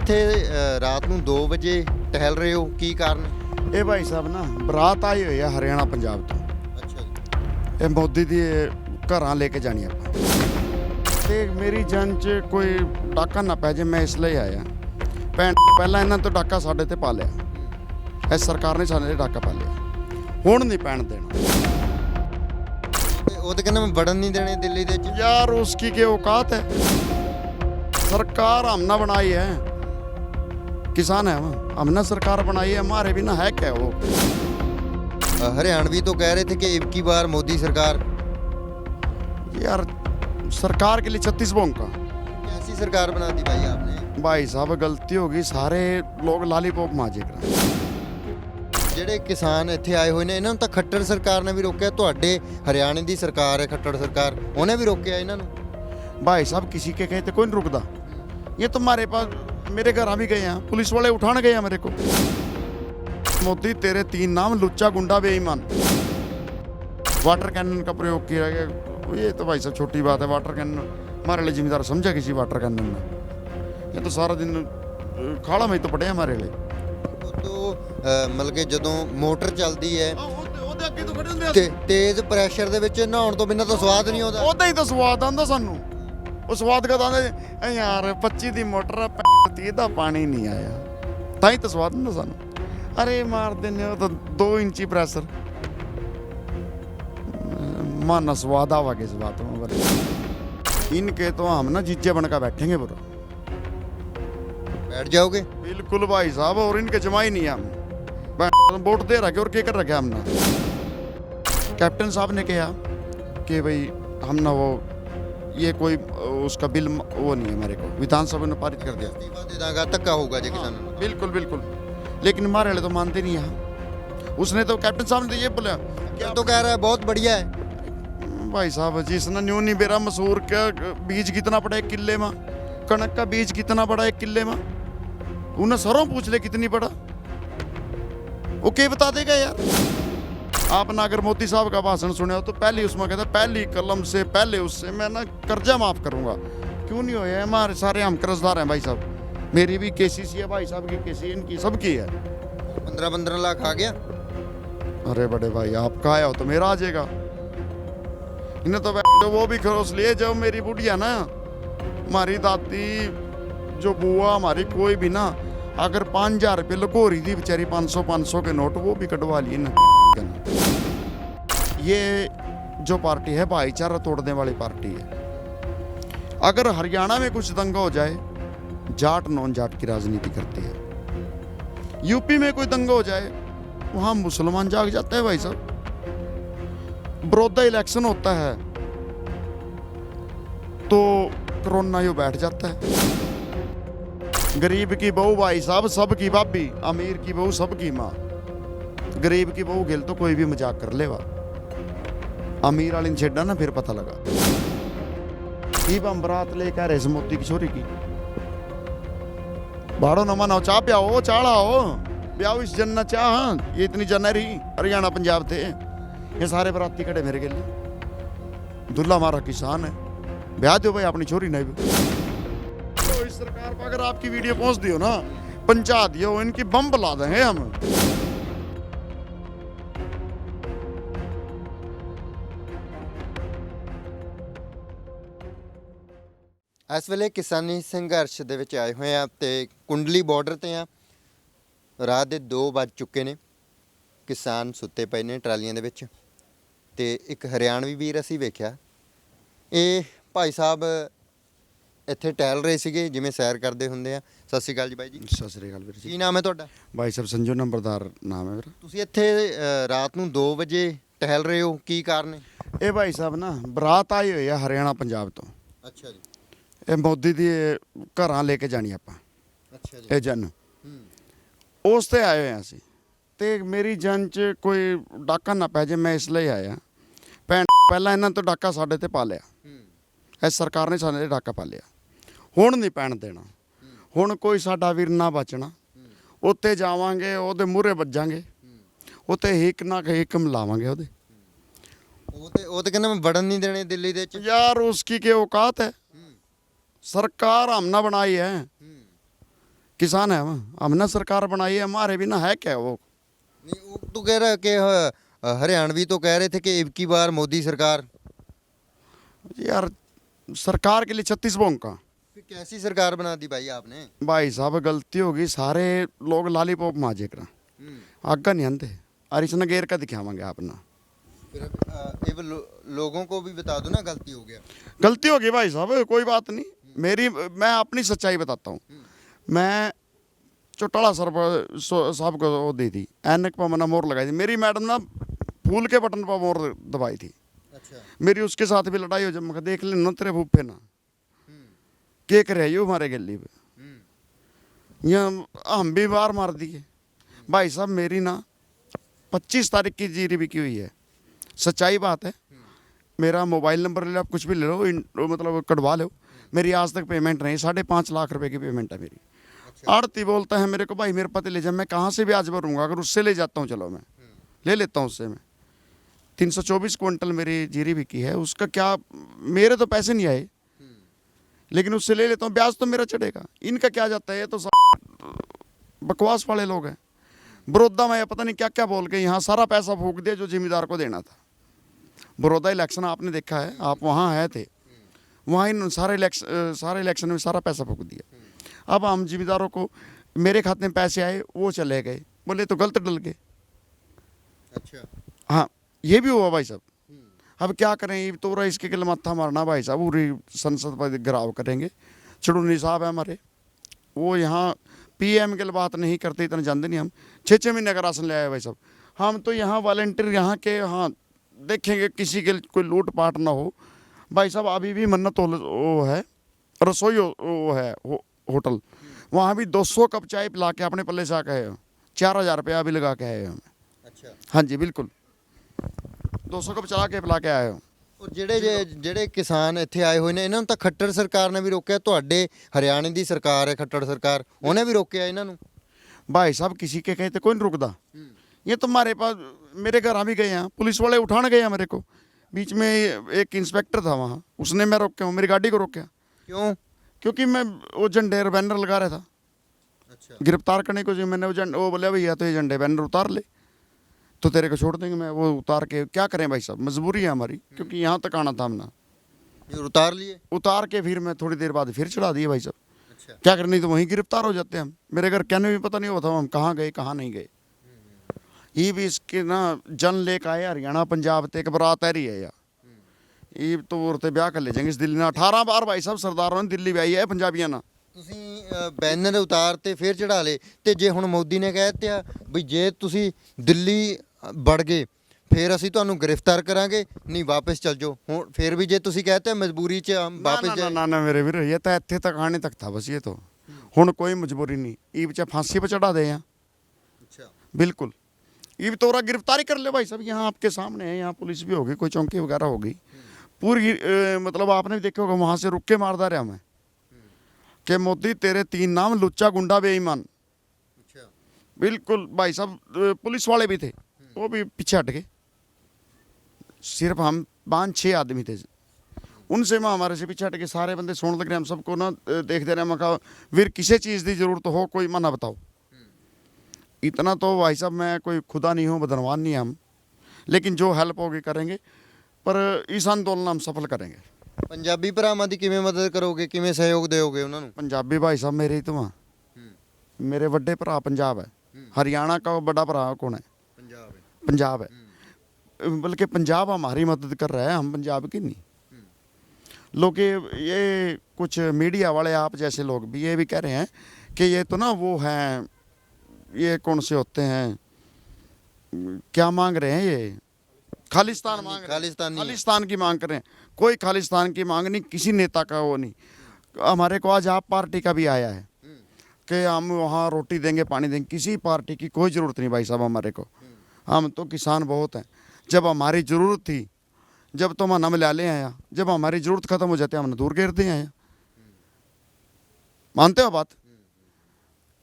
ਇੱਥੇ ਰਾਤ ਨੂੰ 2 ਵਜੇ ਟਹਿਲ ਰਹੇ ਹੋ, ਕੀ ਕਾਰਨ? ਇਹ ਭਾਈ ਸਾਹਿਬ ਨਾ ਬਰਾਤ ਆਈ ਹੋਈ ਆ ਹਰਿਆਣਾ ਪੰਜਾਬ ਤੋਂ। ਅੱਛਾ ਜੀ। ਇਹ ਮੋਦੀ ਦੀ ਘਰਾਂ ਲੈ ਕੇ ਜਾਣੀ ਆਪਾਂ ਤੇ ਮੇਰੀ ਜਾਨ 'ਚ ਕੋਈ ਡਾਕਾ ਨਾ ਪੈ ਜੇ, ਮੈਂ ਇਸ ਲਈ ਆਇਆ। ਭੈਣ ਪਹਿਲਾਂ ਇਹਨਾਂ ਤੋਂ ਡਾਕਾ ਸਾਡੇ ਤੇ ਪਾ ਲਿਆ, ਇਹ ਸਰਕਾਰ ਨੇ ਸਾਡੇ ਤੇ ਡਾਕਾ ਪਾ ਲਿਆ, ਹੁਣ ਨਹੀਂ ਪੈਣ ਦੇਣਾ। ਤੇ ਉਹ ਤਾਂ ਕਹਿੰਦਾ ਮੈਂ ਵੜਨ ਨਹੀਂ ਦੇਣੇ ਦਿੱਲੀ ਦੇ ਵਿੱਚ। यार उसकी क्या औकात है? सरकार हमने बनाई है, किसान है हमने सरकार बनाई है, हमारे बिना है क्या वो? हरियाणवी तो कह रहे थे कि अब की बार मोदी सरकार। यार सरकार के लिए 36 बोंग का कैसी सरकार बना दी भाई आपने? भाई साहब गलती होगी, सारे लोग लालीपॉप माजे करा। ਜਿਹੜੇ ਕਿਸਾਨ ਇੱਥੇ ਆਏ ਹੋਏ ਨੇ ਇਹਨਾਂ ਨੂੰ ਤਾਂ ਖੱਟਰ ਸਰਕਾਰ ਨੇ ਵੀ ਰੋਕਿਆ, ਤੁਹਾਡੇ ਹਰਿਆਣੇ ਦੀ ਸਰਕਾਰ ਹੈ ਖੱਟਰ ਸਰਕਾਰ, ਉਹਨੇ ਵੀ ਰੋਕਿਆ ਇਹਨਾਂ ਨੂੰ। भाई साहब किसी के कहे तो कोई नहीं रुकता, ये तुम्हारे पास मेरे घर हम भी गए हैं, पुलिस वाले उठाने गए हैं मेरे को। मोदी तेरे 3 नाम, लुच्चा गुंडा बेईमान। वाटर कैनन का प्रयोग किया गया, ये तो भाई साहब छोटी बात है। वाटर कैनन हमारे लिए जिम्मेदार समझा किसी वाटर कैनन ने? ये तो सारा दिन खाड़ा में ही तो पड़े हमारे लिए। ਮਤਲਬ ਕਿ ਜਦੋਂ ਮੋਟਰ ਚੱਲਦੀ ਹੈ ਤੇ ਤੇਜ਼ ਪ੍ਰੈਸ਼ਰ ਦੇ ਵਿੱਚ ਨਹਾਉਣ ਤੋਂ ਬਿਨਾਂ ਤਾਂ ਸਵਾਦ ਨਹੀਂ ਆਉਂਦਾ। ਉਹਦਾ ਹੀ ਤਾਂ ਸਵਾਦ ਆਉਂਦਾ ਸਾਨੂੰ, ਉਹ ਸਵਾਦ ਕਦ ਆਉਂਦਾ ਯਾਰ 25 ਦੀ ਮੋਟਰ ਆ 30 ਦਾ ਪਾਣੀ ਨਹੀਂ ਆਇਆ, ਤਾਂ ਹੀ ਤਾਂ ਸਵਾਦ ਹੁੰਦਾ ਸਾਨੂੰ। ਅਰੇ ਮਾਰ ਦਿੰਦੇ ਉਹ ਤਾਂ 2 ਇੰਚੀ ਪ੍ਰੈਸ਼ਰ माना स्वाद आवागे इस बात में। इनके तो हम ना जीजे बनकर बैठेंगे पूरा, बैठ जाओगे बिल्कुल भाई साहब। और इनके जमाई नहीं है हम वोट दे रखे और क्या कर रखे हमने। कैप्टन साहब ने कहा कि भाई हम ना वो ये कोई उसका बिल वो नहीं है, मेरे को विधानसभा ने पारित कर दिया। धक्का होगा जो किसानों। बिल्कुल बिल्कुल, लेकिन हमारे वाले तो मानते नहीं है। उसने तो कैप्टन साहब ने तो ये बोला क्या तो कह रहा है बहुत बढ़िया है भाई साहब। जिसने न्यू नहीं बेरा मसूर का बीज कितना पड़ा 1 किले में, कणक का बीज कितना पड़ा 1 किले में, उन्हें सरों पूछ ले कितनी पड़ा, वो क्या बता देगा यार। आपने अगर मोदी साहब का भाषण सुने हो तो पहले उसमें कहता पहली कलम से पहले उससे मैं ना कर्जा माफ करूंगा। क्यों नहीं होया? हमारे सारे हम कर्जदार हैं भाई साहब। मेरी भी केसीसी है भाई साहब की, केसी इनकी सबकी है। 15-15 लाख आ गया। अरे बड़े भाई आपका आया हो तो मेरा आ जाएगा। इन्हें तो वो भी खरोस लिए जो मेरी बुढ़िया ना, हमारी दादी जो बुआ हमारी कोई भी ना अगर 5,000 रुपये लुको रही थी बेचारी, 500 के नोट वो भी कटवा लिए ना। ये जो पार्टी है भाईचारा तोड़ने वाली पार्टी है। अगर हरियाणा में कुछ दंगा हो जाए, जाट नॉन जाट की राजनीति करती है। यूपी में कोई दंगा हो जाए, वहाँ मुसलमान जाग जाते हैं भाई साहब। बड़ौदा इलेक्शन होता है तो कोरोना यूं बैठ जाता है। गरीब की बहू भाई साहब सबकी भाभी, अमीर की बहू सबकी माँ। गरीब की बहू गिल तो कोई भी मजाक कर लेवा, अमीर वाली ने छेड़ा ना फिर पता लगा। की बरात लेकर आ रहे मोती की छोरी की, बाड़ो न मनाओ, चाह पियाओ, चाड़ाओ, ब्याह इस जन्ना चाह। ये इतनी जन्ना रही हरियाणा पंजाब थे, ये सारे बराती खड़े मेरे के लिए। दुल्ला हमारा किसान है, ब्याह दो भाई अपनी छोरी नहीं भी। तो इस सरकार पर अगर आपकी वीडियो पहुंच दियो ना, पंचा दियो, इनकी बम बुला देंगे हम। ਇਸ ਵੇਲੇ ਕਿਸਾਨੀ ਸੰਘਰਸ਼ ਦੇ ਵਿੱਚ ਆਏ ਹੋਏ ਆ ਤੇ ਕੁੰਡਲੀ ਬਾਰਡਰ ਤੇ ਆ। ਰਾਤ ਦੇ 2 ਵੱਜ ਚੁੱਕੇ ਨੇ, ਕਿਸਾਨ ਸੁੱਤੇ ਪਏ ਨੇ ਟਰਾਲੀਆਂ ਦੇ ਵਿੱਚ ਤੇ ਇੱਕ ਹਰਿਆਣਵੀ ਵੀਰ ਅਸੀਂ ਵੇਖਿਆ। ਇਹ ਭਾਈ ਸਾਹਿਬ ਇੱਥੇ ਟਹਿਲ ਰਹੇ ਸੀਗੇ ਜਿਵੇਂ ਸੈਰ ਕਰਦੇ ਹੁੰਦੇ ਆ। ਸਤਿ ਸ਼੍ਰੀ ਅਕਾਲ ਜੀ ਬਾਈ ਜੀ। ਸਤਿ ਸ਼੍ਰੀ ਅਕਾਲ ਵੀਰ ਜੀ। ਕੀ ਨਾਮ ਹੈ ਤੁਹਾਡਾ? ਭਾਈ ਸਾਹਿਬ ਸੰਜੂ ਨੰਬਰਦਾਰ ਨਾਮ ਹੈ ਮੇਰਾ। ਤੁਸੀਂ ਇੱਥੇ ਰਾਤ ਨੂੰ 2 ਵਜੇ ਟਹਿਲ ਰਹੇ ਹੋ, ਕੀ ਕਾਰਨ ਹੈ? ਇਹ ਭਾਈ ਸਾਹਿਬ ਨਾ ਬਰਾਤ ਆਈ ਹੋਈ ਹੈ ਹਰਿਆਣਾ ਪੰਜਾਬ ਤੋਂ। ਅੱਛਾ ਜੀ। ਇਹ ਮੋਦੀ ਦੀ ਘਰਾਂ ਲੈ ਕੇ ਜਾਣੀ ਆਪਾਂ। ਅੱਛਾ ਜੀ। ਇਹ ਜਨ ਉਸ ਤੇ ਆਏ ਹੋਏ ਆ ਅਸੀਂ ਤੇ ਮੇਰੀ ਜਨ 'ਚ ਕੋਈ ਡਾਕਾ ਨਾ ਪੈ ਜੇ, ਮੈਂ ਇਸ ਲਈ ਆਇਆ। ਭੈਣ ਪਹਿਲਾਂ ਇਹਨਾਂ ਤੋਂ ਡਾਕਾ ਸਾਡੇ ਤੇ ਪਾ ਲਿਆ, ਇਹ ਸਰਕਾਰ ਨੇ ਸਾਡੇ ਤੇ ਡਾਕਾ ਪਾ ਲਿਆ, ਹੁਣ ਨਹੀਂ ਪੈਣ ਦੇਣਾ। ਹੁਣ ਕੋਈ ਸਾਡਾ ਵੀਰ ਨਾ ਬਚਣਾ। ਉੱਤੇ ਜਾਵਾਂਗੇ, ਉਹਦੇ ਮੂਹਰੇ ਵੱਜਾਂਗੇ, ਉੱਤੇ ਹਿੱਕ ਨਾ ਹਿੱਕ ਮਿਲਾਵਾਂਗੇ ਉਹਦੇ। ਉਹ ਤੇ ਕਹਿੰਦਾ ਮੈਂ ਵੜਨ ਨਹੀਂ ਦੇਣੇ ਦਿੱਲੀ ਦੇ ਵਿੱਚ। यार उसकी क्या औकात है? सरकार हमने बनाई है, किसान है हमने सरकार बनाई है, हमारे बिना है क्या वो। नहीं, वो तो कह रहा है कि हरियाणवी तो कह रहे थे कि अब की बार मोदी सरकार। यार सरकार के लिए 36 बोंग का। फिर कैसी सरकार बना दी भाई आपने? भाई साहब गलती होगी, सारे लोग लालीपॉप माजे करा आगा नहीं आते, और इसने गेर का दिखावांगे अपना। फिर अब लोगों को भी बता दो ना, गलती हो गया। गलती होगी भाई साहब, कोई बात नहीं। मैं अपनी सच्चाई बताता हूँ। मैं चौटाला सर साहब को वो दी थी, ऐनक पर मैंने मोर लगाई थी। मेरी मैडम ना फूल के बटन पर मोर दबाई थी। अच्छा। मेरी उसके साथ भी लड़ाई हो, जब मैं देख लेना तेरे फूफे ना के करे यो हमारे गली पे, यहाँ हम भी बाहर मार दिए। भाई साहब मेरी ना 25 तारीख की जीरी बिकी हुई है, सच्चाई बात है। मेरा मोबाइल नंबर ले लो, आप कुछ भी ले लो, मतलब कटवा लो। मेरी आज तक पेमेंट नहीं, 5.5 लाख रुपए की पेमेंट है मेरी। आड़ती बोलता है मेरे को, भाई मेरे पते ले जा। मैं कहाँ से ब्याज भरूंगा? अगर उससे ले जाता हूँ, चलो मैं ले लेता हूँ उससे। मैं 324 क्विंटल मेरी जीरी बिकी है, उसका क्या, मेरे तो पैसे नहीं आए, लेकिन उससे ले लेता हूँ, ब्याज तो मेरा चढ़ेगा। इनका क्या जाता है, ये तो बकवास वाले लोग हैं। बड़ौदा में पता नहीं क्या क्या बोल के यहाँ सारा पैसा फूक दिया जो जिम्मेदार को देना था। बड़ौदा इलेक्शन आपने देखा है, आप वहाँ आए थे, वहाँ इन सारे इलेक्शन में सारा पैसा फूक दिया। अब हम जिम्मेदारों को, मेरे खाते में पैसे आए वो चले गए, बोले तो गलत डल गए। अच्छा। हाँ ये भी हुआ भाई साहब। अब क्या करें, ये तो इसके लिए मत्था मारना भाई साहब, पूरी संसद पर घिराव करेंगे। चुड़ूनी साहब है हमारे, वो यहाँ पीएम के लिए बात नहीं करते, इतना जानते नहीं हम। 6-6 महीने का राशन ले आए भाई साहब। हम तो यहाँ वॉलंटियर यहाँ के, हाँ देखेंगे किसी के कोई लूट पाट ना हो। भाई साहब अभी भी मन्नत वो है, रसोई वो है होटल, वहाँ भी 200 कप चाय पिला के अपने पल्ले से आके आए, 4000 रुपया भी लगा के आए हमें। अच्छा। हाँ जी बिल्कुल, 200 कप चला के पिला के आए हो। ਔਰ ਜਿਹੜੇ ਕਿਸਾਨ ਇੱਥੇ ਆਏ ਹੋਏ ਨੇ, ਇਹਨਾਂ ਨੂੰ ਤਾਂ ਖੱਟਰ ਸਰਕਾਰ ਨੇ ਵੀ ਰੋਕਿਆ। ਤੁਹਾਡੇ हरियाणा ਦੀ ਸਰਕਾਰ ਹੈ खट्टर सरकार, ਉਹਨੇ ਵੀ ਰੋਕਿਆ ਇਹਨਾਂ ਨੂੰ। भाई साहब किसी के कहते कोई नहीं रुकदा। ये तो हमारे पास, मेरे घर भी गए हैं, पुलिस वाले उठाने गए हैं मेरे को। बीच में एक इंस्पेक्टर था वहाँ, उसने मैं रोका हूँ, मेरी गाड़ी को रोका। क्यों? क्योंकि मैं वो झंडे बैनर लगा रहा था। अच्छा। गिरफ्तार करने को जो मैंने वो बोला भैया तो ये झंडे बैनर उतार ले, तो तेरे को छोड़ देंगे। मैं वो उतार के क्या करें भाई साहब, मजबूरी है हमारी, क्योंकि यहाँ तक आना था हमने। ये उतार लिए? उतार के फिर मैं थोड़ी देर बाद फिर चढ़ा दिए भाई साहब। अच्छा। क्या करनी, तो वहीं गिरफ्तार हो जाते हैं हम। मेरे घर कहने भी पता नहीं होता हम कहाँ गए कहाँ नहीं गए। ये भी इसके ना जन लेके आए हरियाणा पंजाब ते एक बरात आ रही है यार, ये तो औरतें ब्याह कर ले जाएंगे इस दिल्ली ना। 18 बार भाई साहब सरदारों ने दिल्ली ब्याही है पंजाबियां ना। ਤੁਸੀਂ ਬੈਨਰ ਉਤਾਰਤੇ ਫਿਰ ਚੜਾ ਲਏ, ਤੇ ਜੇ ਹੁਣ ਮੋਦੀ ਨੇ ਕਹਿ ਦਿੱਤਾ ਵੀ ਜੇ ਤੁਸੀਂ ਦਿੱਲੀ ਵੜ ਗਏ ਫਿਰ ਅਸੀਂ ਤੁਹਾਨੂੰ ਗ੍ਰਿਫਤਾਰ ਕਰਾਂਗੇ, ਨਹੀਂ ਵਾਪਸ ਚੱਲ ਜਾਓ। ਹੁਣ ਫਿਰ ਵੀ ਜੇ ਤੁਸੀਂ ਕਹਤੇ ਮਜਬੂਰੀ 'ਚ ਹਮ ਵਾਪਸ ना ਜਾए। ना ना मेरे वीर, ये तो इतने तक आने तक था बस। ये तो हुण कोई मजबूरी नहीं, ये बच्चा फांसी पर चढ़ा दे यहाँ। अच्छा। बिल्कुल, ये भी तोरा गिरफ्तारी कर ले भाई साहब, यहाँ आपके सामने है। यहाँ पुलिस भी होगी, कोई चौकी वगैरह होगी पूरी। मतलब आपने भी देखा होगा, वहाँ से रुक के मारदा रहा मैं कि मोदी तेरे 3 नाम, लुच्चा गुंडा बेईमान। अच्छा। बिल्कुल भाई साहब, पुलिस वाले भी थे, वो भी पीछे हट गए। सिर्फ हम 5-6 आदमी थे, उनसे मैं हमारे से पीछे हट के सारे बंदे सोने लग रहे। हम सबको ना देखते रहे। मैं कहा वीर किसी चीज़ की जरूरत हो कोई मना बताओ। इतना तो भाई साहब मैं कोई खुदा नहीं हूँ, बदनवान नहीं हम, लेकिन जो हेल्प होगी करेंगे, पर इस आंदोलन हम सफल करेंगे। ਪੰਜਾਬੀ ਭਰਾਵਾਂ ਦੀ ਕਿਵੇਂ ਮਦਦ ਕਰੋਗੇ, ਕਿਵੇਂ ਸਹਿਯੋਗ ਦਿਓਗੇ ਉਹਨਾਂ ਨੂੰ? पंजाबी भाई साहब मेरे ही तो वहाँ, मेरे बड़े भरा पंजाब है। हरियाणा का बड़ा भरा कौन है? ਪੰਜਾਬ ਹੈ। पंजाब है, बल्कि पंजाब हमारी मदद कर रहा है, हम पंजाब की नहीं। लोग ये कुछ मीडिया वाले आप जैसे लोग भी ये भी कह रहे हैं कि ये तो ना वो हैं, ये कौन से होते हैं, क्या मांग रहे हैं, ये खालिस्तान मांग रहे हैं। खालिस्तानी। खालिस्तान की मांग कर रहे हैं। कोई खालिस्तान की मांग नहीं, किसी नेता का वो नहीं। हमारे को आज आप पार्टी का भी आया है कि हम वहाँ रोटी देंगे पानी देंगे, किसी पार्टी की कोई ज़रूरत नहीं भाई साहब हमारे को। हम तो किसान बहुत हैं। जब हमारी ज़रूरत थी, जब तो हम नम ले आया, जब हमारी ज़रूरत ख़त्म हो जाती है हमने दूर घेरते आए। मानते हो बात?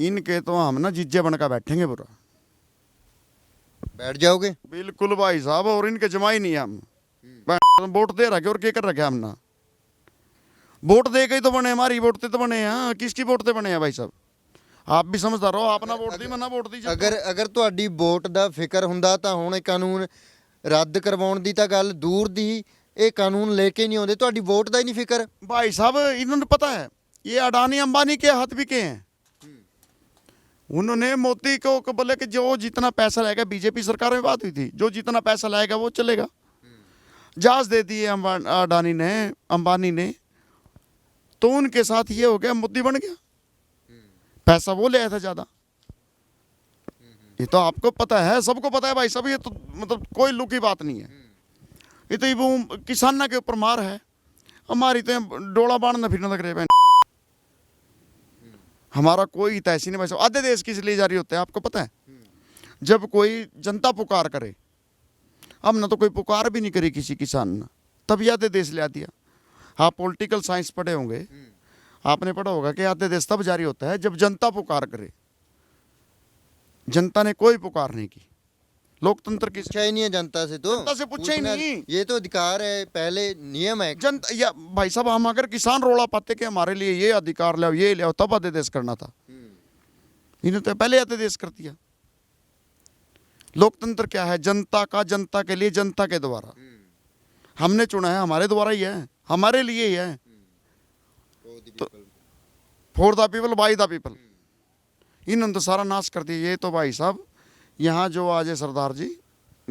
इनके तो हम ना जिज्जे बनकर बैठेंगे पूरा। बैठ जाओगे? बिल्कुल भाई साहब, और इनके जमाई नहीं है हम। वोट दे रखे और क्या कर रखे हमने? वोट दे के ही तो बने, हमारी वोट ते तो बने हैं। किसकी वोट ते बने हैं भाई साहब? आप भी समझदार हो, आप ना वोट दी, मैं ना वोट दी। ਅਗਰ ਤੁਹਾਡੀ ਵੋਟ ਦਾ ਫਿਕਰ ਹੁੰਦਾ ਤਾਂ ਹੁਣ ਇਹ ਕਾਨੂੰਨ ਰੱਦ ਕਰਵਾਉਣ ਦੀ ਤਾਂ ਗੱਲ ਦੂਰ ਦੀ, ਇਹ ਕਾਨੂੰਨ ਲੈ ਕੇ ਨਹੀਂ ਆਉਂਦੇ, ਤੁਹਾਡੀ ਵੋਟ ਦਾ ਹੀ ਨਹੀਂ ਫਿਕਰ। भाई साहब इन्होंने पता है ये अडानी अंबानी के हाथ भी के हैं। उन्होंने मोदी को बोले कि जो जितना पैसा लाएगा, बीजेपी सरकार में बात हुई थी, जो जितना पैसा लाएगा वो चलेगा। जहाज दे दिए अडानी ने, अंबानी ने, तो उनके साथ ये हो गया, मोदी बन गया। पैसा वो ले आया था ज़्यादा। ये तो आपको पता है, सबको पता है भाई साहब, ये तो मतलब कोई लुक की बात नहीं है। ये तो वो किसाना के ऊपर मार है, हमारी तो डोला बांधना फिरने लग रहे हैं। हमारा कोई तैसी नहीं भाई साहब। आधे देश किस लिए जारी होते हैं आपको पता है? जब कोई जनता पुकार करे, अब ना तो कोई पुकार भी नहीं करी किसी किसान ने, तभी आधे देश ले दिया। आप पॉलिटिकल साइंस पढ़े होंगे, आपने पढ़ा होगा कि आधे देश तब जारी होता है जब जनता पुकार करे। जनता ने कोई पुकार नहीं की। लोकतंत्र की पूछा ही नहीं है जनता से, तो जनता से पूछा ही पूछना- नहीं। ये तो अधिकार है, पहले नियम है। जनता या भाई साहब, हम अगर किसान रोला पाते कि हमारे लिए ये अधिकार ले आओ, ये ले आओ, तब आधे देश करना था। इन्होंने तो पहले आधे देश कर दिया। लोकतंत्र क्या है? जनता का, जनता के लिए, जनता के द्वारा। हमने चुना है, हमारे द्वारा ही है, हमारे लिए ही है। For the people, by the people. इन्होंने तो सारा नाश कर दिया। ये तो भाई साहब यहाँ जो आज है सरदार जी,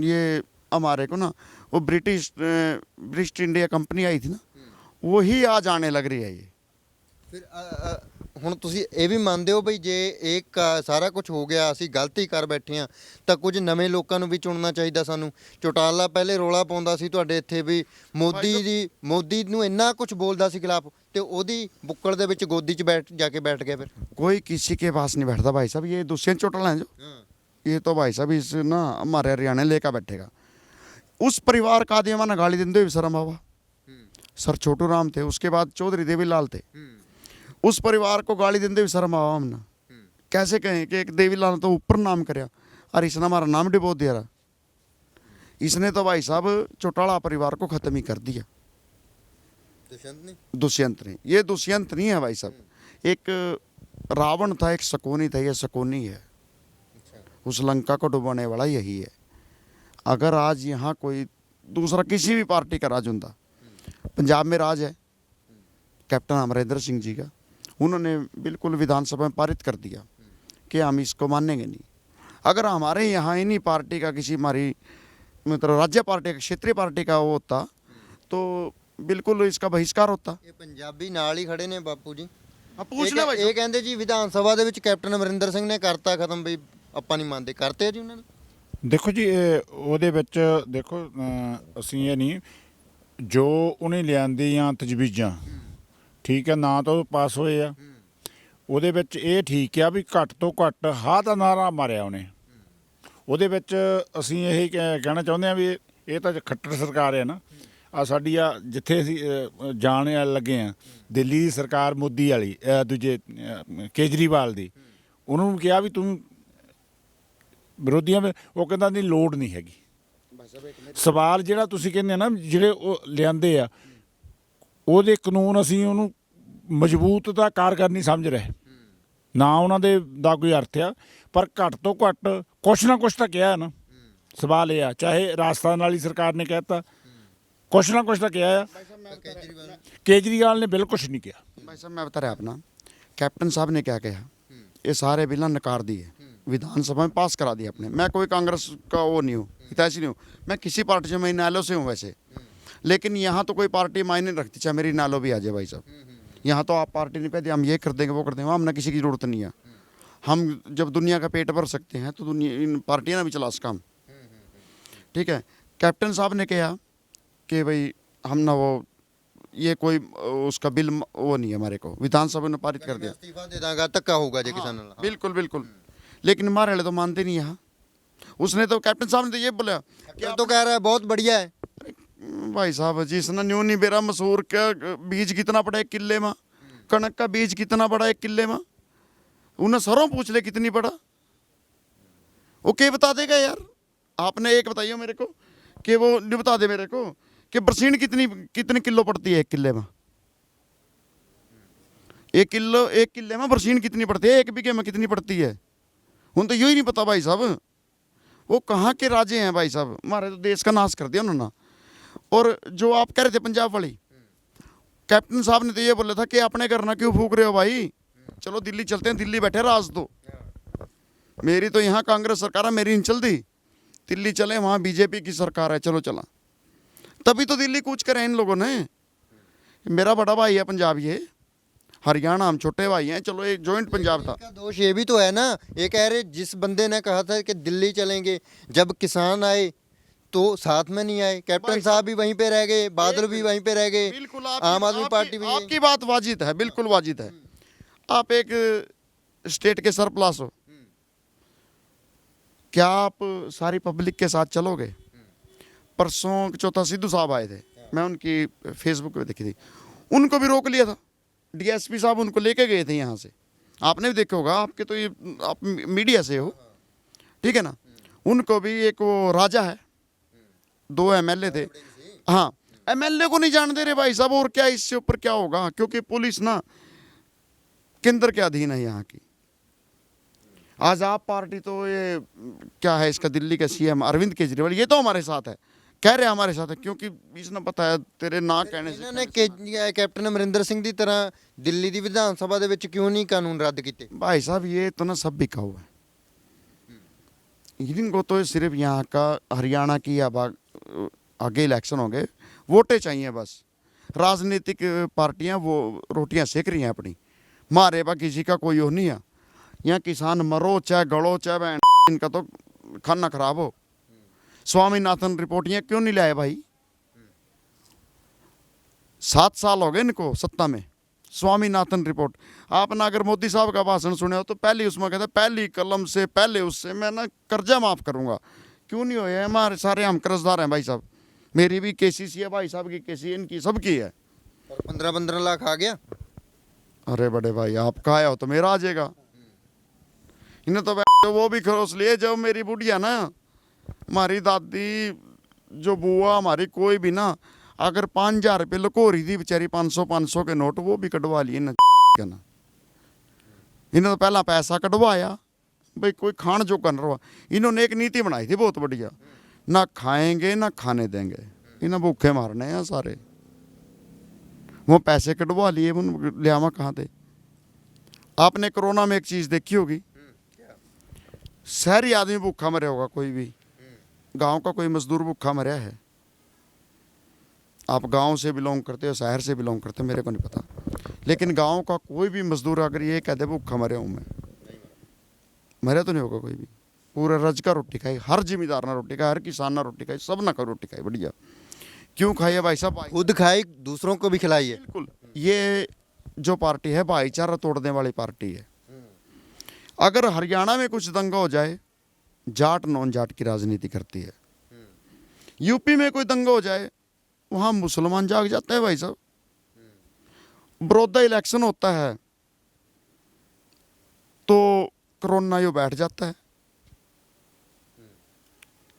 ये हमारे को ना वो ब्रिटिश इंडिया कंपनी आई थी ना, वही आज आने लग रही है। ये ਫਿਰ ਹੁਣ ਤੁਸੀਂ ਇਹ ਵੀ ਮੰਨਦੇ ਹੋ ਬਈ ਜੇ ਇੱਕ ਸਾਰਾ ਕੁਝ ਹੋ ਗਿਆ, ਅਸੀਂ ਗਲਤੀ ਕਰ ਬੈਠੇ ਆ, ਤਾਂ ਕੁਝ ਨਵੇਂ ਲੋਕਾਂ ਨੂੰ ਵੀ ਚੁਣਨਾ ਚਾਹੀਦਾ ਸਾਨੂੰ। ਚੌਟਾਲਾ ਪਹਿਲੇ ਰੋਲਾ ਪਾਉਂਦਾ ਸੀ ਤੁਹਾਡੇ ਇੱਥੇ ਵੀ, ਮੋਦੀ ਨੂੰ ਇੰਨਾ ਕੁਝ ਬੋਲਦਾ ਸੀ ਖਿਲਾਫ, ਤੇ ਉਹਦੀ ਬੁੱਕਲ ਦੇ ਵਿੱਚ ਗੋਦੀ 'ਚ ਜਾ ਕੇ ਬੈਠ ਗਿਆ। ਫਿਰ कोई किसी के पास नहीं बैठता भाई साहब। ये दुष्यंत चौटाला है जो, ये तो भाई साहब इस ना हमारे हरियाणा लेकर बैठेगा। उस परिवार का आदमी माना गाली देंदे शर्म बाबा। सर छोटू राम थे, उसके बाद चौधरी देवीलाल थे। उस परिवार को गाली देंदे शर्म आवा हमने। कैसे कहें कि एक देवीलाल तो ऊपर नाम करया और इसने हमारा नाम डिबो दिया रहा। इसने तो भाई साहब चौटाला परिवार को ख़त्म ही कर दिया। दुष्यंत ने, ये दुष्यंत नहीं है भाई साहब। एक रावण था, एक शकुनी था, ये शकुनी है। उस लंका को डुबाने वाला यही है। अगर आज यहाँ कोई दूसरा किसी भी पार्टी का राज होता, पंजाब में राज है कैप्टन अमरिंदर सिंह जी का, उन्होंने बिल्कुल विधानसभा में पारित कर दिया कि हम इसको मानेंगे नहीं। अगर हमारे यहाँ इन्हीं पार्टी का, किसी हमारी मतलब राज्य पार्टी का, क्षेत्रीय पार्टी का वो होता, तो बिल्कुल इसका बहिष्कार होता। ਇਹ ਪੰਜਾਬੀ ਨਾਲ ਹੀ ਖੜੇ ਨੇ ਬਾਪੂ ਜੀ। अब पूछ ले भाई ਇਹ ਕਹਿੰਦੇ ਜੀ ਵਿਧਾਨ ਸਭਾ ਦੇ ਵਿੱਚ ਕੈਪਟਨ ਅਮਰਿੰਦਰ ਸਿੰਘ ਨੇ ਕਰਤਾ ਖਤਮ, ਬਈ ਆਪਾਂ ਨਹੀਂ ਮੰਨਦੇ, ਕਰਤੇ ਆ ਜੀ ਉਹਨਾਂ ਨੇ। ਦੇਖੋ ਜੀ ਉਹਦੇ ਵਿੱਚ ਦੇਖੋ ਅਸੀਂ ਇਹ ਨਹੀਂ ਜੋ ਉਹਨੇ ਲਿਆਂਦੀਆਂ ਤਜਵੀਜ਼ਾਂ, ਠੀਕ ਹੈ, ਨਾ ਤਾਂ ਉਹ ਪਾਸ ਹੋਏ ਆ। ਉਹਦੇ ਵਿੱਚ ਇਹ ਠੀਕ ਆ ਵੀ ਘੱਟ ਤੋਂ ਘੱਟ ਹਾਂ ਦਾ ਨਾਰਾ ਮਾਰਿਆ ਉਹਨੇ। ਉਹਦੇ ਵਿੱਚ ਅਸੀਂ ਇਹ ਕਹਿਣਾ ਚਾਹੁੰਦੇ ਹਾਂ ਵੀ ਇਹ ਤਾਂ ਖੱਟਰ ਸਰਕਾਰ ਹੈ ਨਾ, ਆ ਸਾਡੀ ਆ ਜਿੱਥੇ ਅਸੀਂ ਜਾਣ ਲੱਗੇ ਆ ਦਿੱਲੀ ਦੀ ਸਰਕਾਰ, ਮੋਦੀ ਵਾਲੀ, ਦੂਜੇ ਕੇਜਰੀਵਾਲ ਦੀ, ਉਹਨੂੰ ਕਿਹਾ ਵੀ ਤੂੰ ਵਿਰੋਧੀਆਂ, ਉਹ ਕਹਿੰਦਾ ਨਹੀਂ ਲੋੜ ਨਹੀਂ ਹੈਗੀ। ਸਵਾਲ ਜਿਹੜਾ ਤੁਸੀਂ ਕਹਿੰਦੇ ਆ ਨਾ, ਜਿਹੜੇ ਉਹ ਲਿਆਂਦੇ ਆ ਉਹਦੇ ਕਾਨੂੰਨ ਅਸੀਂ ਉਹਨੂੰ ਮਜ਼ਬੂਤ ਤਾਂ ਕਾਰਗਰ ਨਹੀਂ ਸਮਝ ਰਹੇ, ਨਾ ਉਹਨਾਂ ਦੇ ਦਾ ਕੋਈ ਅਰਥ ਆ, ਪਰ ਘੱਟ ਤੋਂ ਘੱਟ ਕੁਛ ਨਾ ਕੁਛ ਤਾਂ ਕਿਹਾ ਨਾ। ਸਵਾਲ ਇਹ ਆ, ਚਾਹੇ ਰਾਜਸਥਾਨ ਵਾਲੀ ਸਰਕਾਰ ਨੇ ਕਹਿਤਾ, कुछ ना कुछ तो किया है, केजरीवाल ने बिल्कुल कुछ नहीं किया। भाई साहब मैं बता रहा अपना, कैप्टन साहब ने क्या कहा, ये सारे बिल नकार दिए, विधानसभा में पास करा दिया अपने। मैं कोई कांग्रेस का वो नहीं हूँ, हितैषी नहीं हूँ, मैं किसी पार्टी से, मैं इनालो से हूँ वैसे, लेकिन यहाँ तो कोई पार्टी मायने नहीं रखती, चाहे मेरी इनालो भी आ जाए भाई साहब। यहाँ तो आप पार्टी नहीं कहते हम ये कर देंगे वो कर देंगे, हमने किसी की ज़रूरत नहीं है। हम जब दुनिया का पेट भर सकते हैं तो दुनिया इन पार्टियाँ भी चला काम, ठीक है। कैप्टन साहब ने कहा कि भाई हम ना वो ये कोई उसका बिल वो नहीं है, हमारे को विधानसभा ने पारित कर दिया। इस्तीफा दे दांगा, धक्का होगा जी किसानों ਨਾਲ। बिल्कुल बिल्कुल, लेकिन हमारे वाले तो मानते नहीं यहाँ। उसने तो कैप्टन साहब ने तो ये बोला क्या तो कह रहा है बहुत बढ़िया है। भाई साहब जिसने न्यू नहीं बेरा मसूर का बीज कितना पड़ा एक किले में, कणक का बीज कितना पड़ा एक किले में, उन्हें सरों पूछ ले कितनी पड़ा, वो क्या बता देगा यार। आपने एक बताइए मेरे को कि वो नहीं बता दे मेरे को कि बरसीन कितनी कितने किलो पड़ती है एक किले में। एक किले में बरसीन कितनी पड़ती है, 1 बीघे में कितनी पड़ती है, उन तो यही नहीं पता भाई साहब। वो कहाँ के राजे हैं भाई साहब, हमारे तो देश का नाश कर दिया उन्होंने। और जो आप कह रहे थे पंजाब वाली, कैप्टन साहब ने तो ये बोला था कि अपने करना क्यों फूक रहे हो भाई, चलो दिल्ली चलते हैं, दिल्ली बैठे राज दो। मेरी तो यहाँ कांग्रेस सरकार है, मेरी नहीं चलती, दिल्ली चले, वहाँ बीजेपी की सरकार है, चलो चला। तभी तो दिल्ली कूच करे इन लोगों ने। मेरा बड़ा भाई है पंजाब, ये हरियाणा, हम छोटे भाई हैं, चलो एक जॉइंट पंजाब था। का दोष ये भी तो है ना, ये कह रहे जिस बंदे ने कहा था कि दिल्ली चलेंगे, जब किसान आए तो साथ में नहीं आए, कैप्टन साहब भी वहीं पे रह गए, बादल भी वहीं पे रह गए, बिल्कुल आम आदमी पार्टी भी आपकी बात वाजिद है, बिल्कुल वाजिद है। आप एक स्टेट के सरप्लस हो, क्या आप सारी पब्लिक के साथ चलोगे? परसों चौथा सिद्धू साहब आए थे, मैं उनकी फेसबुक पे देखी थी, उनको भी रोक लिया था डीएसपी साहब, उनको लेके गए थे यहाँ से, आपने भी देखा होगा, आपके तो ये आप मीडिया से हो, ठीक है ना। उनको भी एक वो राजा है, 2 एमएलए थे, हाँ एमएलए को नहीं जान दे रहे भाई साहब। और क्या इससे ऊपर क्या होगा, क्योंकि पुलिस ना केंद्र के अधीन है यहाँ की। आज आप पार्टी तो ये क्या है, इसका दिल्ली का सीएम अरविंद केजरीवाल, ये तो हमारे साथ है, कह रहे हमारे साथ है, क्योंकि इसने बताया तेरे ना कहने से। ਇਹਨਾਂ ਨੇ ਕੈਪਟਨ ਅਮਰਿੰਦਰ ਸਿੰਘ ਦੀ ਤਰ੍ਹਾਂ ਦਿੱਲੀ ਦੀ ਵਿਧਾਨ ਸਭਾ ਦੇ ਵਿੱਚ ਕਿਉਂ ਨਹੀਂ ਕਾਨੂੰਨ ਰੱਦ ਕੀਤੇ? भाई साहब ये तो ना सब बिका हुआ है, इनको तो सिर्फ यहाँ का हरियाणा की अब आगे इलेक्शन होंगे, वोटें चाहिए बस। राजनीतिक पार्टियाँ वो रोटियाँ सेक रही हैं अपनी, मारे बा किसी का कोई हो नहीं है। यहाँ किसान मरो चाहे गड़ो चाहे बहन, इनका तो खाना खराब हो। स्वामीनाथन रिपोर्ट यहाँ क्यों नहीं लाए भाई, 7 साल हो गए इनको सत्ता में। स्वामीनाथन रिपोर्ट, आपने अगर मोदी साहब का भाषण सुने हो तो पहली उसमें कहते पहली कलम से पहले उससे मैं ना कर्जा माफ़ करूंगा। क्यों नहीं हुए? हमारे सारे हम कर्जदार हैं भाई साहब, मेरी भी केसीसी है, भाई साहब की केसी, इनकी सबकी है। 15-15 लाख आ गया। अरे बड़े भाई आप कहा हो तो मेरा आ जाएगा। इन्हें तो वो भी खरोस लिए जब मेरी बुढ़िया ना, हमारी दादी जो बुआ हमारी कोई भी ना, अगर 5,000 रुपये लुको रही थी बेचारी, 500 के नोट वो भी कटवा लिए ना। इन्होंने तो पहला पैसा कटवाया भाई, कोई खान जो कर रहा। इन्होंने एक नीति बनाई थी बहुत बढ़िया, ना खाएंगे ना खाने देंगे, इन्हें भूखे मारने हैं सारे। वो पैसे कटवा लिए, लियावा कहाँ थे? आपने कोरोना में एक चीज़ देखी होगी, शहरी आदमी भूखा मरे होगा, कोई भी गांव का कोई मजदूर भूखा मरा है? आप गांव से बिलोंग करते हो, शहर से बिलोंग करते हो, मेरे को नहीं पता, लेकिन गांव का कोई भी मजदूर अगर ये कहते भूखा मरे हूँ मैं, मरे तो नहीं होगा कोई भी। पूरा रज का रोटी खाई, हर जिम्मेदार ना रोटी खाई, हर किसान ना रोटी खाई, सब ना का रोटी खाई बढ़िया। क्यों खाई है भाई साहब? खुद खाई, दूसरों को भी खिलाई है। बिल्कुल, ये जो पार्टी है भाईचारा तोड़ने वाली पार्टी है। अगर हरियाणा में कुछ दंगा हो जाए, जाट नॉन जाट की राजनीति करती है। यूपी में कोई दंगा हो जाए, वहाँ मुसलमान जाग जाते हैं भाई साहब। बड़ौदा इलेक्शन होता है तो कोरोना यो बैठ जाता है।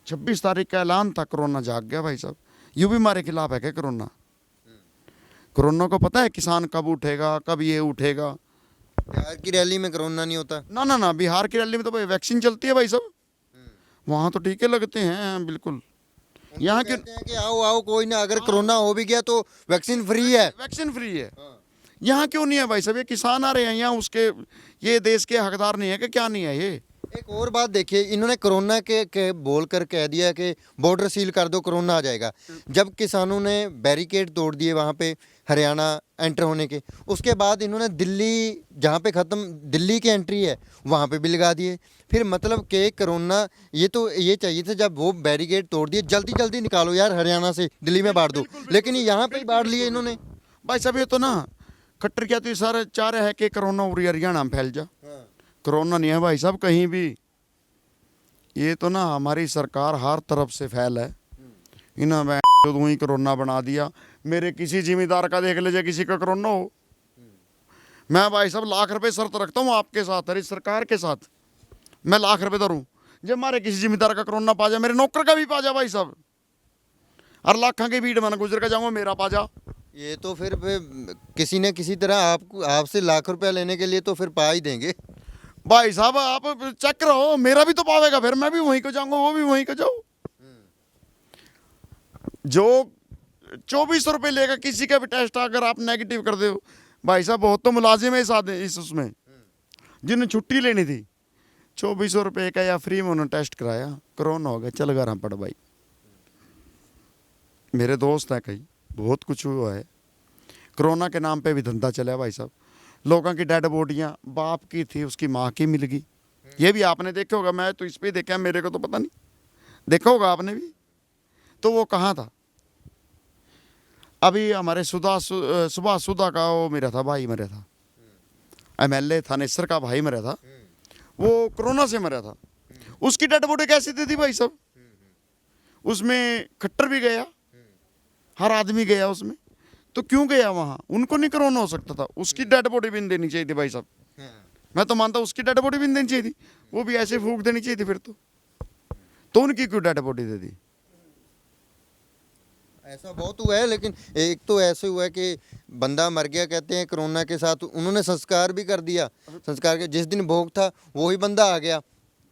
26 तारीख का ऐलान था, कोरोना जाग गया भाई साहब। यूपी हमारे खिलाफ है क्या कोरोना? कोरोना को पता है किसान कब उठेगा, कब ये उठेगा। बिहार की रैली में कोरोना नहीं होता। ना ना ना, बिहार की रैली में तो भाई वैक्सीन चलती है भाई साहब, वहाँ तो टीके लगते हैं बिल्कुल। यहाँ के कहते हैं कि आओ आओ कोई ना, अगर कोरोना हो भी गया तो वैक्सीन फ्री है। वैक्सीन फ्री है। यहाँ क्यों नहीं है भाई साहब? ये किसान आ रहे हैं यहाँ, उसके ये देश के हकदार नहीं है कि क्या नहीं है ये? एक और बात देखिए, इन्होंने कोरोना के बोल कर कह दिया कि बॉर्डर सील कर दो, कोरोना आ जाएगा। जब किसानों ने बैरिकेड तोड़ दिए वहाँ पे हरियाणा एंटर होने के, उसके बाद इन्होंने दिल्ली, जहाँ पे ख़त्म दिल्ली की एंट्री है, वहाँ पे भी लगा दिए। फिर मतलब कि कोरोना, ये तो ये चाहिए था जब वो बैरिकेड तोड़ दिए, जल्दी जल्दी निकालो यार, हरियाणा से दिल्ली में बांट दो, लेकिन यहाँ पे ही बांट लिए इन्होंने। भाई साहब ये तो ना खट्टर क्या तो सारा चाह रहा है कि कोरोना पूरी हरियाणा में फैल जा। कोरोना नहीं है भाई साहब कहीं भी, ये तो ना हमारी सरकार हर तरफ से फैल है। इन्होंने तो ही कोरोना बना दिया। मेरे किसी जिम्मेदार का देख लीजिए, किसी का कोरोना हो, मैं भाई साहब लाख रुपए शर्त रखता हूँ आपके साथ, हरी सरकार के साथ, मैं लाख रुपए धरूँ। जब हमारे किसी जिम्मेदार का कोरोना पा जा, मेरे नौकर का भी पा जा भाई साहब, और लाखों की भीड़ में गुजर कर जाऊँगा, मेरा पा जा, ये तो फिर किसी न किसी तरह आपको आपसे लाख रुपया लेने के लिए तो फिर पा ही देंगे। भाई साहब आप चेक रहो, मेरा भी तो पावेगा, फिर मैं भी वहीं को जाऊंगा, वो भी वहीं को जाऊँ। जो 2400 रुपये लेगा किसी का भी टेस्ट अगर आप नेगेटिव कर दो, भाई साहब बहुत तो मुलाजिम है इस उसमें जिन्हें छुट्टी लेनी थी, 2400 रुपये का या फ्री में उन्होंने टेस्ट कराया, कोरोना हो गया, चल घर पड़ भाई। मेरे दोस्त हैं कई, बहुत कुछ हुआ है। कोरोना के नाम पे भी धंधा चला भाई साहब। लोगों की डेड बॉडियाँ बाप की थी, उसकी माँ की मिल गई। ये भी आपने देखा होगा, मैं तो इस पे देखा, मेरे को तो पता नहीं, देखा होगा आपने भी। तो वो कहाँ था? अभी हमारे सुबह सुधा का वो मेरा था भाई, मरा था। MLA थानेसर का भाई मरा था, वो कोरोना से मरा था। उसकी डेड बॉडी कैसी थी भाई साहब? उसमें खट्टर भी गया, हर आदमी गया उसमें। तो क्यों गया वहाँ? उनको नहीं कोरोना हो सकता था? उसकी डेड बॉडी भी नहीं देनी चाहिए थी भाई साहब। मैं तो मानता हूँ उसकी डेड बॉडी भी नहीं देनी चाहिए थी, वो भी ऐसे फूंक देनी चाहिए थी फिर तो उनकी क्यों डेड बॉडी दे दी? ऐसा बहुत हुआ है, लेकिन एक तो ऐसे हुआ है कि बंदा मर गया कहते हैं कोरोना के साथ, उन्होंने संस्कार भी कर दिया। संस्कार के जिस दिन भोग था वही बंदा आ गया,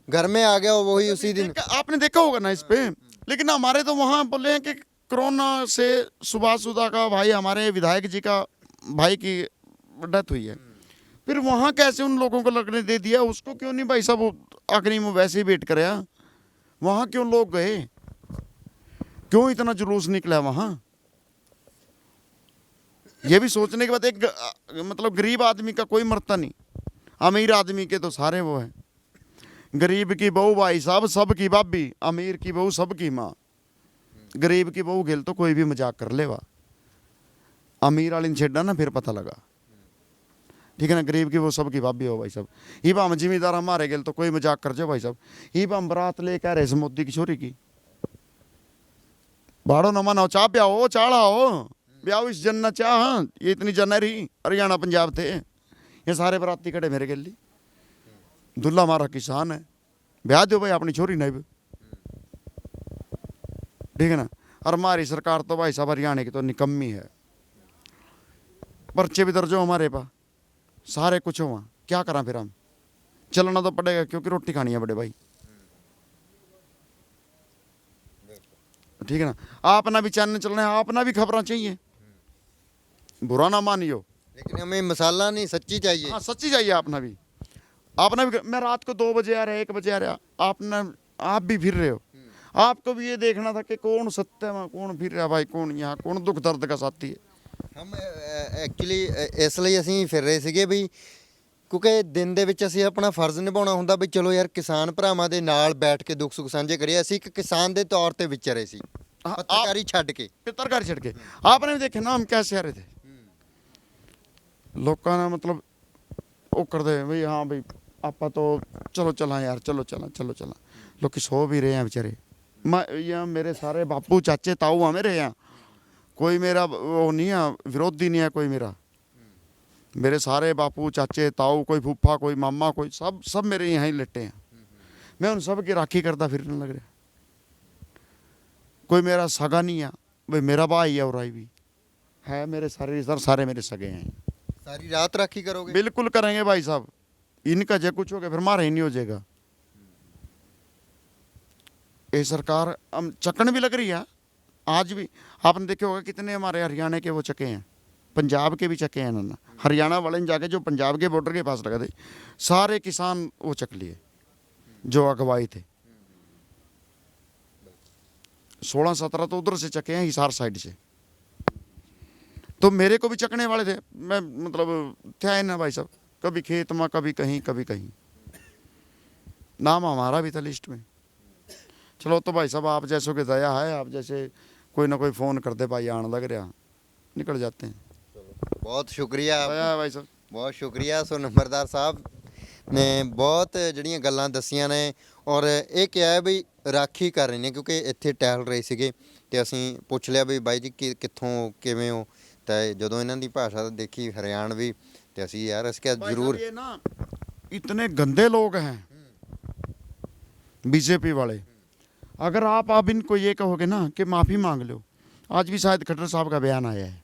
घर में आ गया, वही उसी दिन। आपने देखा होगा ना इस पे। लेकिन हमारे तो वहाँ बोले हैं कि कोरोना से सुभाष सुधा का भाई, हमारे विधायक जी का भाई की डेथ हुई है। फिर वहाँ कैसे उन लोगों को लगने दे दिया? उसको क्यों नहीं भाई साहब आखिरी में वैसे ही वेट कराया? वहाँ क्यों लोग गए? क्यों इतना जुलूस निकला वहाँ? ये भी सोचने के बाद एक मतलब गरीब आदमी का कोई मरता नहीं, अमीर आदमी के तो सारे वो है। गरीब की बहू भाई साहब सबकी भाभी, अमीर की बहू सबकी माँ। गरीब की बहू गेल तो कोई भी मजाक कर लेवा, अमीर वाली छेड़ा ना फिर पता लगा, ठीक है ना। गरीब की वो सबकी भाभी हो भाई साहब। ही हम जिम्मेदार हमारे गेल तो कोई मजाक कर जाओ भाई साहब। ही हम बारात ले कह रहे मोदी की छोरी की, बाड़ो न मनाओ, चाह प्याओ, चाड़ाओ, ब्याओ इस जन्नत चाह। ये इतनी जन्नत रही, हरियाणा पंजाब थे, ये सारे बराती खड़े मेरे गेली। दुल्ला हमारा किसान है, ब्याह दो भाई अपनी छोरी नहीं, ठीक है ना। और हमारी सरकार तो भाई साहब हरियाणा की तो निकम्मी है। पर्चे भी दर्ज हो हमारे पास, सारे कुछ हो, क्या करा फिर हम? चलना तो पड़ेगा क्योंकि रोटी खानी है बड़े भाई, ठीक है ना। आपना भी चैनल चलना है, आपना भी खबरें चाहिए, बुरा ना मानियो, लेकिन हमें मसाला नहीं, सच्ची चाहिए। हाँ सच्ची चाहिए। आपना भी मैं रात को 2 बजे आ रहा, 1 बजे आ रहा, आप भी फिर रहे हो। आपको भी ये देखना था कि कौन सत्य में, कौन फिर रहा भाई, कौन यहाँ, कौन दुख दर्द का साथी है। हम ਐਕਚੁਅਲੀ ਇਸ ਲਈ ਅਸੀਂ ਫਿਰ ਰਹੇ ਸੀਗੇ ਵੀ ਕਿਉਂਕਿ ਦਿਨ ਦੇ ਵਿੱਚ ਅਸੀਂ ਆਪਣਾ ਫਰਜ਼ ਨਿਭਾਉਣਾ ਹੁੰਦਾ ਵੀ ਚਲੋ ਯਾਰ ਕਿਸਾਨ ਭਰਾਵਾਂ ਦੇ ਨਾਲ ਬੈਠ ਕੇ ਦੁੱਖ ਸੁੱਖ ਸਾਂਝੇ ਕਰੀਏ। ਅਸੀਂ ਇੱਕ ਕਿਸਾਨ ਦੇ ਤੌਰ ਤੇ ਵਿਚਰੇ ਸੀ, ਪੱਤਰਕਾਰੀ ਛੱਡ ਕੇ। पत्रकार छड़ के आपने भी देखे ना हम कैसे आ रहे थे, लोगों ने मतलब वो कर दे भाई, हाँ भाई आप तो चलो चला यार, चलो चला। लोग सो भी रहे हैं बेचारे। मैं यहाँ मेरे सारे बापू चाचे ताऊ हैं मेरे यहाँ, कोई मेरा वो नहीं है, विरोधी नहीं है कोई मेरा। मेरे सारे बापू चाचे ताऊ, कोई फूफा, कोई मामा, कोई सब मेरे यहाँ ही लेटे हैं। मैं उन सब की राखी करता फिरने लग रहा। कोई मेरा सगा नहीं है भाई, मेरा भाई है और आई भी है, मेरे सारे रिश्तेदार सारे मेरे सगे हैं। ਸਾਰੀ ਰਾਤ ਰਾਖੀ ਕਰੋਗੇ? बिल्कुल करेंगे भाई साहब, इनका जो कुछ हो गया फिर हमारा ही नहीं हो जाएगा। ये सरकार हम चक्कन भी लग रही है आज भी। आपने देखे होगा कितने हमारे हरियाणा के वो चक्के हैं, पंजाब के भी चक्के हैं ना। हरियाणा वाले ने जाके जो पंजाब के बॉर्डर के पास लगा थे, सारे किसान वो चक लिए जो अगवाई थे। 16-17 तो उधर से चके हैं, हिसार साइड से। तो मेरे को भी चकने वाले थे, मैं मतलब थे ना भाई साहब, कभी खेत में, कभी कहीं। नाम हमारा भी था लिस्ट में। चलो तो भाई साहब आप जैसों की दया है, आप जैसे कोई ना कोई फ़ोन कर दे भाई आने लग रहा, निकल जाते हैं। ਬਹੁਤ ਸ਼ੁਕਰੀਆ दया है भाई साहब। ਬਹੁਤ ਸ਼ੁਕਰੀਆ। ਸੋ ਨੰਬਰਦਾਰ ਸਾਹਿਬ ਨੇ ਬਹੁਤ ਜਿਹੜੀਆਂ ਗੱਲਾਂ ਦੱਸੀਆਂ ਨੇ, ਔਰ ਇਹ ਕਿਹਾ ਹੈ ਵੀ ਰਾਖੀ ਕਰ ਰਹੇ ਨੇ ਕਿਉਂਕਿ ਇੱਥੇ ਟਹਿਲ ਰਹੇ ਸੀਗੇ ਤੇ ਅਸੀਂ ਪੁੱਛ ਲਿਆ ਵੀ ਬਾਈ ਜੀ ਕਿੱਥੋਂ ਕਿਵੇਂ ਹੋ, ਤਾਂ ਜਦੋਂ ਇਹਨਾਂ ਦੀ ਭਾਸ਼ਾ ਦੇਖੀ ਹਰਿਆਣਵੀ ਤੇ ਅਸੀਂ ਯਾਰ ਅਸੀਂ ਕਿਹਾ ਜ਼ਰੂਰ। ये ना इतने गंदे लोग हैं बीजेपी वाले। अगर आप इनको ये कहोगे ना कि माफ़ी मांग लो, आज भी शायद खट्टर साहब का बयान आया है,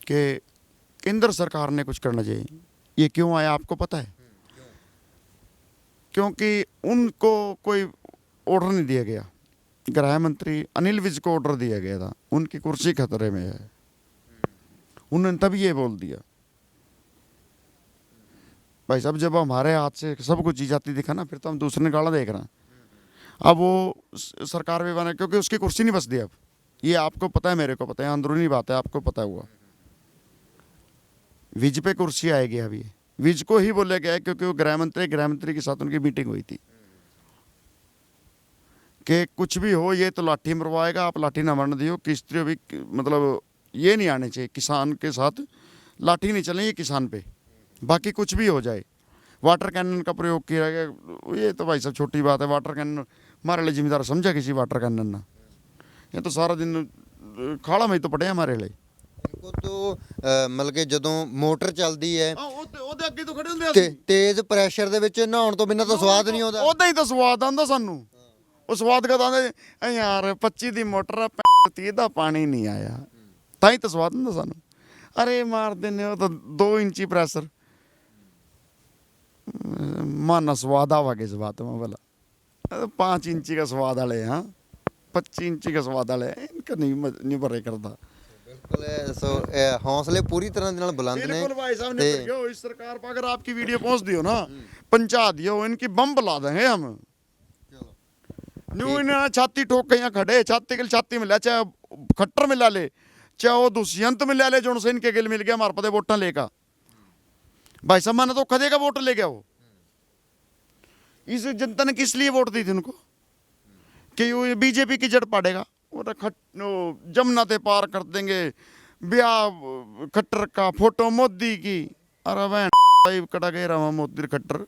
कि केंद्र सरकार ने कुछ करना चाहिए। ये क्यों आया आपको पता है? क्योंकि उनको कोई ऑर्डर नहीं दिया गया। गृह मंत्री अनिल विज को ऑर्डर दिया गया था, उनकी कुर्सी खतरे में है, उन्होंने तभी ये बोल दिया। भाई साहब जब हमारे हाथ से सब कुछ चीज आती दिखा ना, फिर तो हम दूसरे गाला देख रहे हैं। अब वो सरकार भी बना क्योंकि उसकी कुर्सी नहीं बचती अब। ये आपको पता है, मेरे को पता है, अंदरूनी बात है, आपको पता हुआ। विज पे कुर्सी आएगी अभी, विज को ही बोला गया है क्योंकि वो गृह मंत्री के साथ उनकी मीटिंग हुई थी कि कुछ भी हो ये तो लाठी मरवाएगा, आप लाठी ना मरने दियो। किस्तियों भी मतलब ये नहीं आने चाहिए, किसान के साथ लाठी नहीं चले ये किसान पे, बाकी कुछ भी हो जाए। वाटर कैनन का प्रयोग किया गया, ये तो भाई साहब छोटी बात है। वाटर कैनन हमारे लिए जिम्मेदार समझा किसी वाटर कैनन ना, ये तो सारा दिन खाड़ा में ही तो पड़े हमारे लिए। इनको तो ਮਤਲਬ ਕਿ ਜਦੋਂ ਮੋਟਰ ਚੱਲਦੀ ਹੈ ਉਹਦੇ ਅੱਗੇ ਤੋਂ ਖੜੇ ਹੁੰਦੇ ਤੇ ਤੇਜ਼ ਪ੍ਰੈਸ਼ਰ ਦੇ ਵਿੱਚ ਨਹਾਉਣ ਤੋਂ ਬਿਨਾਂ ਤਾਂ ਸਵਾਦ ਨਹੀਂ ਆਉਂਦਾ। ਉਹਦਾ ਹੀ ਤਾਂ ਸਵਾਦ ਆਉਂਦਾ ਸਾਨੂੰ। ਉਹ ਸਵਾਦ ਕਦ ਆਉਂਦਾ ਯਾਰ 25 ਦੀ ਮੋਟਰ ਆ 30 ਦਾ ਪਾਣੀ ਨਹੀਂ ਆਇਆ, ਤਾਂ ਹੀ ਤਾਂ ਸਵਾਦ ਹੁੰਦਾ ਸਾਨੂੰ। ਅਰੇ ਮਾਰ ਦਿੰਦੇ ਉਹ ਤਾਂ 2 इंची ਪ੍ਰੈਸ਼ਰ माना स्वाद आवागे इस बात में बोला। 5 इंची का स्वाद वाले, हाँ 25 इंची का स्वाद वाले इनका नहीं भरे करता। ਬਿਲਕੁਲ ਸੋ ਹੌਸਲੇ ਪੂਰੀ ਤਰ੍ਹਾਂ ਦੇ ਨਾਲ ਬੁਲੰਦ ਨੇ। बिल्कुल भाई साहब ने करियो, इस सरकार पर अगर आपकी वीडियो पहुंच दियो ना, पहुंचा दियो, इनकी बम बुला देंगे हम। न्यू इन्हें छाती ठोक के यहाँ खड़े, छाती के छाती मिला, चाहे खट्टर मिला ले, चाहे वो दुष्यंत मिला ले, जो उनसे इनके गिल मिल गया हमारे पते वोटा लेगा। भाई साहब मैंने तो खदे का वोट ले गया वो। इस जनता ने किस लिए वोट दी थी उनको कि वो बीजेपी की जड़ पाड़ेगा, जमुना ते पार कर देंगे, ब्याह खट्टर का फोटो मोदी की। अरे भाई कटा गया रहा मोदी खट्टर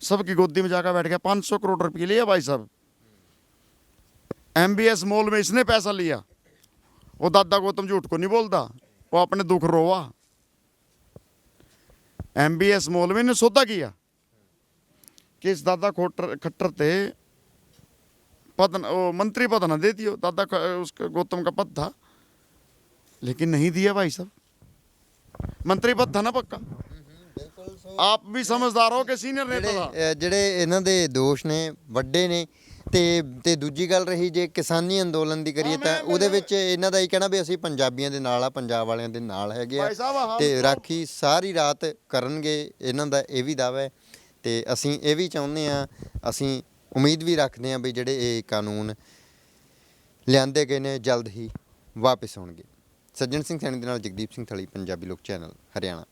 सबकी गोदी में जाकर बैठ गया। 500 करोड़ रुपये लिया भाई साहब, MBS मॉल में इसने पैसा लिया। वो दादा गौतम झूठ को नहीं बोलता, वो अपने दुख रोवा। MBS मॉल में इन्हें सौदा किया कि इस दादा खट्टर थे पद, वो मंत्री पद ना दे दियो। दादा उसका गौतम का पद था, लेकिन नहीं दिया भाई साहब। मंत्री पद था ना पक्का। आप भी समझदार हो कि सीनियर नेता था। ਜਿਹੜੇ ਇਹਨਾਂ ਦੇ ਦੋਸ਼ ਨੇ ਵੱਡੇ ਨੇ ਤੇ ਦੂਜੀ ਗੱਲ ਰਹੀ ਜੇ ਕਿਸਾਨੀ ਅੰਦੋਲਨ ਦੀ ਕਰੀਏ ਤਾਂ ਉਹਦੇ ਵਿੱਚ ਇਹਨਾਂ ਦਾ ਇਹ ਕਹਿਣਾ ਵੀ ਅਸੀਂ ਪੰਜਾਬੀਆਂ ਦੇ ਨਾਲ ਆ, ਪੰਜਾਬ ਵਾਲਿਆਂ ਦੇ ਨਾਲ ਹੈਗੇ ਆ ਤੇ ਰਾਖੀ ਸਾਰੀ ਰਾਤ ਕਰਨਗੇ, ਇਹਨਾਂ ਦਾ ਇਹ ਵੀ ਦਾਅਵਾ ਹੈ। ਤੇ ਅਸੀਂ ਇਹ ਵੀ ਚਾਹੁੰਦੇ ਆ, ਅਸੀਂ ਉਮੀਦ ਵੀ ਰੱਖਦੇ ਆ ਵੀ ਜਿਹੜੇ ਇਹ ਕਾਨੂੰਨ ਲਿਆਂਦੇ ਗਏ ਨੇ ਜਲਦ ਹੀ ਵਾਪਸ ਆਉਣਗੇ। ਸੱਜਣ ਸਿੰਘ ਸੈਣੀ ਦੇ ਨਾਲ ਜਗਦੀਪ ਸਿੰਘ ਥਲੀ, ਪੰਜਾਬੀ ਲੋਕ ਚੈਨਲ, ਹਰਿਆਣਾ।